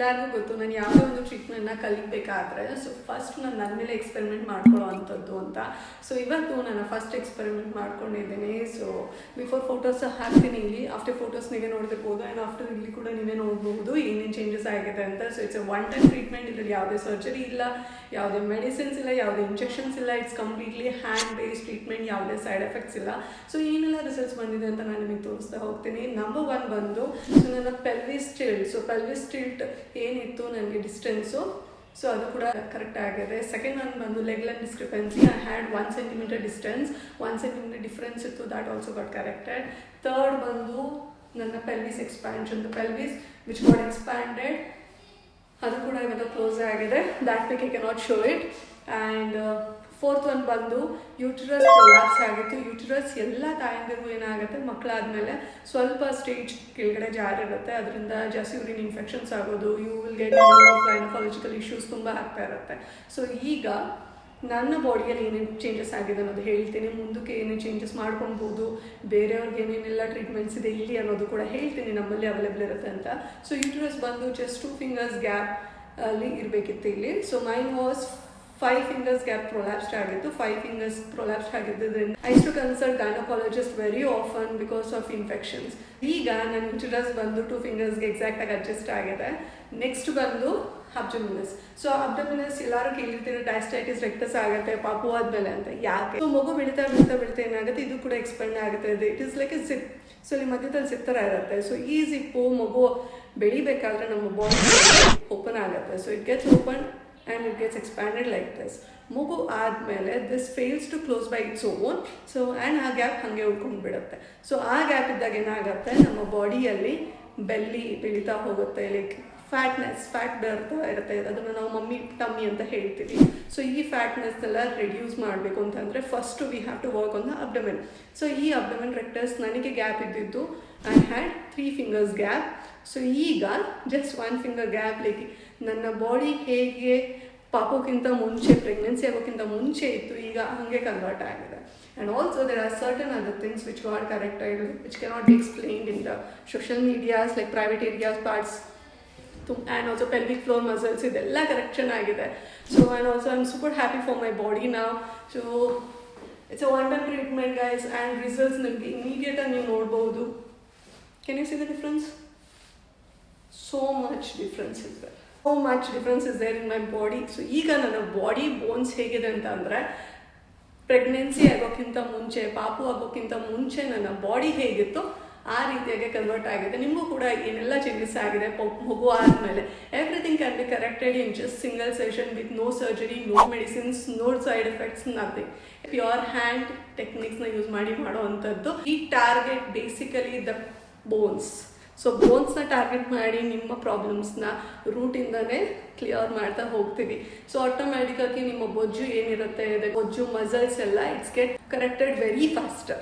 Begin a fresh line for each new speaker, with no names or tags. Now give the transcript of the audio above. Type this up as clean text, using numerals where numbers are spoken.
ಎಲ್ಲರಿಗೂ ಗೊತ್ತು ನಾನು ಯಾವುದೇ ಒಂದು ಟ್ರೀಟ್ಮೆಂಟ್ನ ಕಲಿಬೇಕಾದ್ರೆ ಸೊ ಫಸ್ಟ್ ನಾನು ನನ್ನ ಮೇಲೆ ಎಕ್ಸ್ಪೆರಿಮೆಂಟ್ ಮಾಡ್ಕೊಳ್ಳೋ ಅಂಥದ್ದು ಅಂತ. ಸೊ ಇವತ್ತು ನಾನು ಫಸ್ಟ್ ಎಕ್ಸ್ಪೆರಿಮೆಂಟ್ ಮಾಡ್ಕೊಂಡಿದ್ದೀನಿ. ಸೊ ಬಿಫೋರ್ ಫೋಟೋಸ್ ಹಾಕ್ತೀನಿ ಇಲ್ಲಿ, ಆಫ್ಟರ್ ಫೋಟೋಸ್ ನೀವೇ ನೋಡ್ತಿರ್ಬೋದು ಆ್ಯಂಡ್ ಆಫ್ಟರ್ ಇಲ್ಲಿ ಕೂಡ ನೀವೇ ನೋಡ್ಬೋದು ಏನೇನು ಚೇಂಜಸ್ ಆಗಿದೆ ಅಂತ. So it's one time treatment, ಇದರಲ್ಲಿ ಯಾವುದೇ ಸರ್ಜರಿ ಇಲ್ಲ, ಯಾವುದೇ ಮೆಡಿಸಿನ್ಸ್ ಇಲ್ಲ, ಯಾವುದೇ ಇಂಜೆಕ್ಷನ್ಸ್ ಇಲ್ಲ. It's completely hand based treatment, ಯಾವುದೇ ಸೈಡ್ ಎಫೆಕ್ಟ್ಸ್ ಇಲ್ಲ. ಸೊ ಏನೆಲ್ಲ ರಿಸಲ್ಟ್ಸ್ ಬಂದಿದೆ ಅಂತ ನಾನು ನಿಮಗೆ ತೋರಿಸ್ತಾ ಹೋಗ್ತೀನಿ. ನಂಬರ್ 1 ಬಂದು ಸೊ ನನ್ನ pelvis tilt. So pelvis tilt ಏನಿತ್ತು ನನಗೆ ಡಿಸ್ಟೆನ್ಸು, ಸೊ ಅದು ಕೂಡ ಕರೆಕ್ಟ್ ಆಗಿದೆ. ಸೆಕೆಂಡ್ ಒನ್ ಬಂದು leg length discrepancy. I had 1 centimetre distance, 1 centimetre difference ಇತ್ತು, that also got corrected. Third ಬಂದು ನನ್ನ pelvis expansion, the pelvis which got expanded, ಅದು ಕೂಡ ಇವಾಗ ಕ್ಲೋಸ್ ಆಗಿದೆ. That pic I cannot show it. And fourth one ಬಂದು uterus prolapse ಆಗಿತ್ತು. Uterus ಎಲ್ಲ ತಾಯಂದಿರಿಗೂ ಏನಾಗುತ್ತೆ, ಮಕ್ಕಳಾದಮೇಲೆ ಸ್ವಲ್ಪ ಸ್ಟೇಜ್ ಕೆಳಗಡೆ ಜಾರಿರುತ್ತೆ, ಅದರಿಂದ ಜಾಸ್ತಿ ಯೂರಿನ್ ಇನ್ಫೆಕ್ಷನ್ಸ್ ಆಗೋದು, you will get of gynaecological issues ತುಂಬ ಆಗ್ತಾ ಇರುತ್ತೆ. ಸೊ ಈಗ ನನ್ನ ಬಾಡಿಯಲ್ಲಿ ಏನೇನು ಚೇಂಜಸ್ ಆಗಿದೆ ಅನ್ನೋದು ಹೇಳ್ತೀನಿ, ಮುಂದಕ್ಕೆ ಏನೇನು ಚೇಂಜಸ್ ಮಾಡ್ಕೊಳ್ಬೋದು, ಬೇರೆಯವ್ರಿಗೆ ಏನೇನೆಲ್ಲ ಟ್ರೀಟ್ಮೆಂಟ್ಸ್ ಇದೆ ಇಲ್ಲಿ ಅನ್ನೋದು ಕೂಡ ಹೇಳ್ತೀನಿ, ನಮ್ಮಲ್ಲಿ ಅವೈಲೇಬಲ್ ಇರುತ್ತೆ ಅಂತ. ಸೊ ಯೂಟ್ರಸ್ ಬಂದು ಜಸ್ಟ್ 2 fingers ಗ್ಯಾಪ್ ಅಲ್ಲಿ ಇರಬೇಕಿತ್ತು ಇಲ್ಲಿ. So mine was 5 fingers gap prolapsed ಆಗಿತ್ತು. 5 fingers ಪ್ರೊಲ್ಯಾಪ್ಸ್ಡ್ ಆಗಿದ್ದರಿಂದ I to consult gynaecologist very often because of infections. ಈಗ ನನ್ನ ಯೂಟ್ರಸ್ ಬಂದು 2 fingersಗೆ ಎಕ್ಸಾಕ್ಟಾಗಿ ಅಡ್ಜಸ್ಟ್ ಆಗಿದೆ. ನೆಕ್ಸ್ಟ್ ಬಂದು ಅಬ್ಡಮಿನಸ್. ಸೊ ಅಬ್ಡಮಿನಸ್ ಎಲ್ಲರೂ ಕೇಳಿರ್ತೀರಿ ಡಯಾಸ್ಟೈಟಿಸ್ ರೆಕ್ಟಸ್ ಆಗುತ್ತೆ ಪಾಪು ಆದಮೇಲೆ ಅಂತ. ಯಾಕೆ? ಸೊ ಮಗು ಬೆಳೀತಾ ಏನಾಗುತ್ತೆ, ಇದು ಕೂಡ ಎಕ್ಸ್ಪೆಂಡ್ ಆಗುತ್ತೆ. It is like A zip. So ಇಲ್ಲಿ ಮಧ್ಯದಲ್ಲಿ ಜಿಪ್ ಥರ ಇರುತ್ತೆ. ಸೊ ಈ ಜಿಪ್ಪು ಮಗು ಬೆಳಿಬೇಕಾದ್ರೆ ನಮ್ಮ ಬಾಡಿ ಓಪನ್ ಆಗುತ್ತೆ. So it gets open and it gets expanded like this. ಮಗು ಆದಮೇಲೆ this fails to close by its own. So and ಆ ಗ್ಯಾಪ್ ಹಾಗೆ ಉಳ್ಕೊಂಡು ಬಿಡುತ್ತೆ. ಸೊ ಆ ಗ್ಯಾಪ್ ಇದ್ದಾಗ ಏನಾಗುತ್ತೆ, ನಮ್ಮ ಬಾಡಿಯಲ್ಲಿ ಬೆಲ್ಲಿ ಬೆಳೀತಾ ಹೋಗುತ್ತೆ, ಲೈಕ್ ಫ್ಯಾಟ್ ಬರ್ತಾ ಇರುತ್ತೆ. ಅದನ್ನು ನಾವು ಮಮ್ಮಿ ಟಮ್ಮಿ ಅಂತ ಹೇಳ್ತೀವಿ. ಸೊ ಈ ಫ್ಯಾಟ್ನೆಸ್ನೆಲ್ಲ ರೆಡ್ಯೂಸ್ ಮಾಡಬೇಕು ಅಂತಂದರೆ first we have to work on the abdomen. So ಈ ಅಬ್ಡಮೆನ್ ರೆಕ್ಟಸ್ ನನಗೆ ಗ್ಯಾಪ್ ಇದ್ದಿದ್ದು I had 3 fingers gap. So ಈಗ ಜಸ್ಟ್ 1 finger ಗ್ಯಾಪ್. ಲೈಕ್ ನನ್ನ ಬಾಡಿ ಹೇಗೆ ಪಾಪಕ್ಕಿಂತ ಮುಂಚೆ, ಪ್ರೆಗ್ನೆನ್ಸಿ ಆಗೋಕ್ಕಿಂತ ಮುಂಚೆ ಇತ್ತು, ಈಗ ಹಾಗೆ ಕನ್ವರ್ಟ್ ಆಗಿದೆ. And also there are certain other things which got corrected which cannot be explained in the social medias like private areas parts and also pelvic floor muscles, ಇದೆಲ್ಲ ಕರೆಕ್ಷನ್ ಆಗಿದೆ. So and also I am super happy for my body now. So it's a 1-time treatment guys and results ನಿಮಗೆ ಇಮಿಡಿಯೇಟಾಗಿ ನೀವು ನೋಡ್ಬೋದು. Can you see the difference? So much difference is there. So much difference is there in my body. So ಈಗ ನನ್ನ body bones ಹೇಗಿದೆ ಅಂತ ಅಂದರೆ pregnancy ಆಗೋಕ್ಕಿಂತ ಮುಂಚೆ, ಪಾಪು ಆಗೋಕ್ಕಿಂತ ಮುಂಚೆ ನನ್ನ ಬಾಡಿ ಹೇಗಿತ್ತು ಆ ರೀತಿಯಾಗಿ ಕನ್ವರ್ಟ್ ಆಗಿದೆ. ನಿಮಗೂ ಕೂಡ ಏನೆಲ್ಲ ಚೇಂಜಸ್ ಆಗಿದೆ ಮಗು ಆದಮೇಲೆ, everything can be corrected in just single session with no surgery, no medicines, no side effects, nothing. Pure hand ಟೆಕ್ನಿಕ್ಸ್ನ ಯೂಸ್ ಮಾಡಿ ಮಾಡೋ ಅಂಥದ್ದು. ಈ target basically the bones. So ಬೋನ್ಸ್ನ ಟಾರ್ಗೆಟ್ ಮಾಡಿ ನಿಮ್ಮ ಪ್ರಾಬ್ಲಮ್ಸ್ನ ರೂಟಿಂದನೇ ಕ್ಲಿಯರ್ ಮಾಡ್ತಾ ಹೋಗ್ತೀವಿ. ಸೊ ಆಟೋಮ್ಯಾಟಿಕ್ಕಾಗಿ ನಿಮ್ಮ ಬೊಜ್ಜು ಏನಿರುತ್ತೆ, ಬೊಜ್ಜು ಮಸಲ್ಸ್ ಎಲ್ಲ it's get corrected very faster.